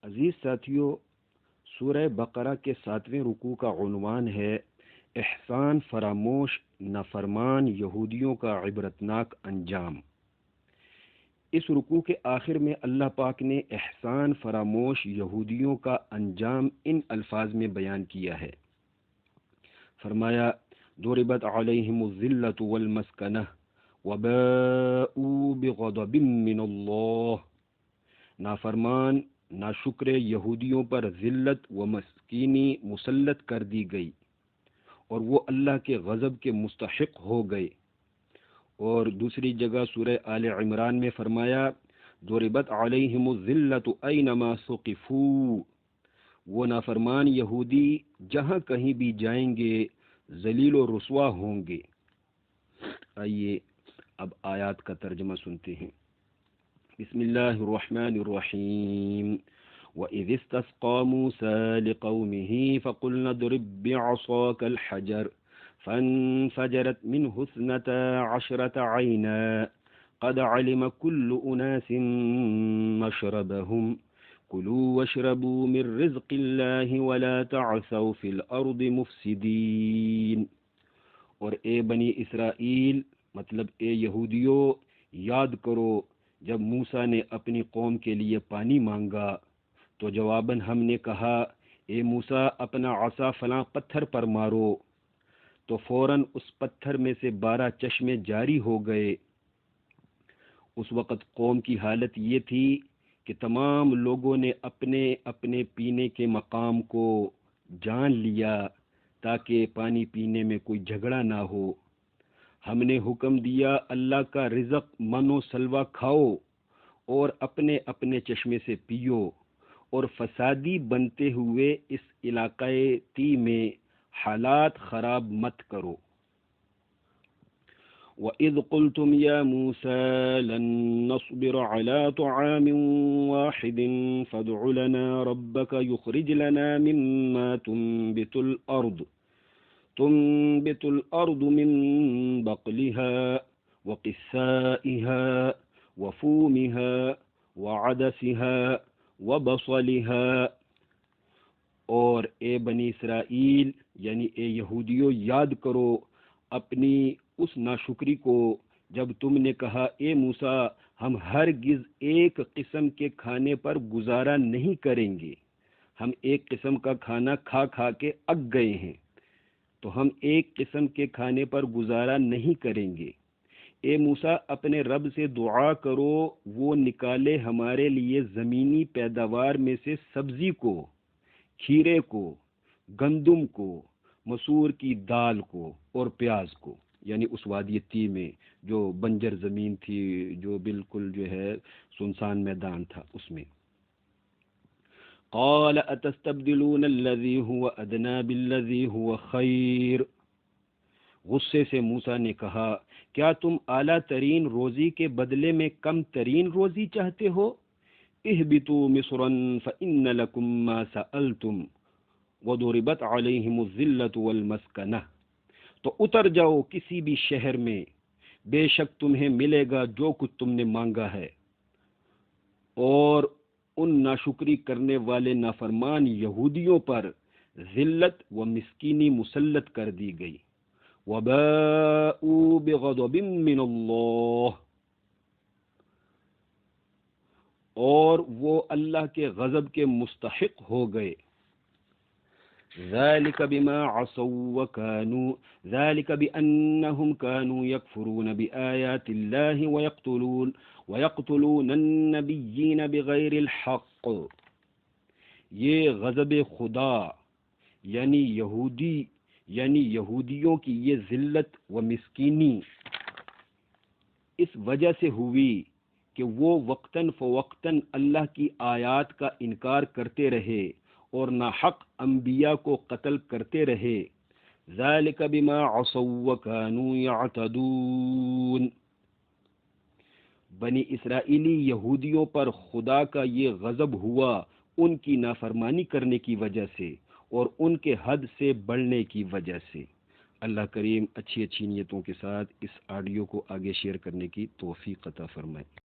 عزیز ساتھیوں، سورہ بقرہ کے 7ویں رکوع کا عنوان ہے احسان فراموش نافرمان یہودیوں کا عبرتناک انجام۔ اس رکوع کے آخر میں اللہ پاک نے احسان فراموش یہودیوں کا انجام ان الفاظ میں بیان کیا ہے۔ فرمایا ضربت علیہم الذلۃ والمسکنہ وباءوا بغضب من اللہ۔ نافرمان ناشکر یہودیوں پر ذلت و مسکینی مسلط کر دی گئی اور وہ اللہ کے غضب کے مستحق ہو گئے۔ اور دوسری جگہ سورہ آل عمران میں فرمایا ضربت علیہم الذلۃ اینما ثقفوا۔ وہ نافرمان یہودی جہاں کہیں بھی جائیں گے ذلیل و رسوا ہوں گے۔ آئیے اب آیات کا ترجمہ سنتے ہیں۔ بسم اللہ الرحمن الرحیم۔ وَإِذِ اسْتَسْقَىٰ مُوسَىٰ لِقَوْمِهِ فَقُلْنَا اضْرِب بِّعَصَاكَ الْحَجَرَ فَانفَجَرَتْ مِنْهُ اثْنَتَا عَشْرَةَ عَيْنًا قَدْ عَلِمَ كُلُّ أُنَاسٍ مَّشْرَبَهُمْ كُلُوا وَاشْرَبُوا مِن رِّزْقِ اللَّهِ وَلَا تَعْثَوْا فِي الْأَرْضِ مُفْسِدِينَ۔ اور اے بنی اسرائیل مطلب اے یہودیو، یاد کرو جب موسیٰ نے اپنی قوم کے لیے پانی مانگا تو جواباً ہم نے کہا اے موسیٰ اپنا عصا فلاں پتھر پر مارو، تو فوراً اس پتھر میں سے 12 چشمے جاری ہو گئے۔ اس وقت قوم کی حالت یہ تھی کہ تمام لوگوں نے اپنے اپنے پینے کے مقام کو جان لیا تاکہ پانی پینے میں کوئی جھگڑا نہ ہو۔ ہم نے حکم دیا اللہ کا رزق من و سلوہ کھاؤ اور اپنے اپنے چشمے سے پیو، اور فسادی بنتے ہوئے اس علاقۂ تی میں حالات خراب مت کرو۔ وَإِذْ قُلْتُمْ يَا مُوسَىٰ لَن نَّصْبِرَ عَلَىٰ طَعَامٍ وَاحِدٍ فَادْعُ لَنَا رَبَّكَ يُخْرِجْ لَنَا مِمَّا تنبت الأرض من بقلها وقثائها وفومها وعدسها وبصلها۔ اور اے بنی اسرائیل یعنی اے یہودیو، یاد کرو اپنی اس ناشکری کو جب تم نے کہا اے موسیٰ ہم ہرگز ایک قسم کے کھانے پر گزارا نہیں کریں گے، ہم ایک قسم کا کھانا کھا کھا کے اک گئے ہیں تو ہم ایک قسم کے کھانے پر گزارا نہیں کریں گے۔ اے موسیٰ اپنے رب سے دعا کرو وہ نکالے ہمارے لیے زمینی پیداوار میں سے سبزی کو، کھیرے کو، گندم کو، مسور کی دال کو اور پیاز کو، یعنی اس وادی تی میں جو بنجر زمین تھی، جو بالکل جو ہے سنسان میدان تھا، اس میں۔ قال اتستبدلون الذي هو ادنى بالذي هو خیر۔ غصے سے موسیٰ نے کہا کیا تم اعلیٰ ترین روزی کے بدلے میں کم ترین روزی چاہتے ہو؟ اہبطوا مصرا فإن لكم ما سألتم وضربت عليهم الذلة والمسکنہ۔ تو اتر جاؤ کسی بھی شہر میں، بے شک تمہیں ملے گا جو کچھ تم نے مانگا ہے۔ اور ان ناشکری کرنے والے نافرمان یہودیوں پر ذلت و مسکینی مسلط کر دی گئی۔ وباءوا بغضب من اللہ، اور وہ اللہ کے غضب کے مستحق ہو گئے۔ ذلك بما عصوا وكانوا ذلك بأنهم كانوا يكفرون بآيات الله ويقتلون النبيين بغير الحق۔ یہ غضب خدا یعنی یہودیوں کی یہ ذلت و مسکینی اس وجہ سے ہوئی کہ وہ وقتاً فوقتاً اللہ کی آیات کا انکار کرتے رہے اور ناحق انبیاء کو قتل کرتے رہے۔ ذالک بما عصوا وکانوا یعتدون۔ بنی اسرائیلی یہودیوں پر خدا کا یہ غضب ہوا ان کی نافرمانی کرنے کی وجہ سے اور ان کے حد سے بڑھنے کی وجہ سے۔ اللہ کریم اچھی نیتوں کے ساتھ اس آڈیو کو آگے شیئر کرنے کی توفیق عطا فرمائے۔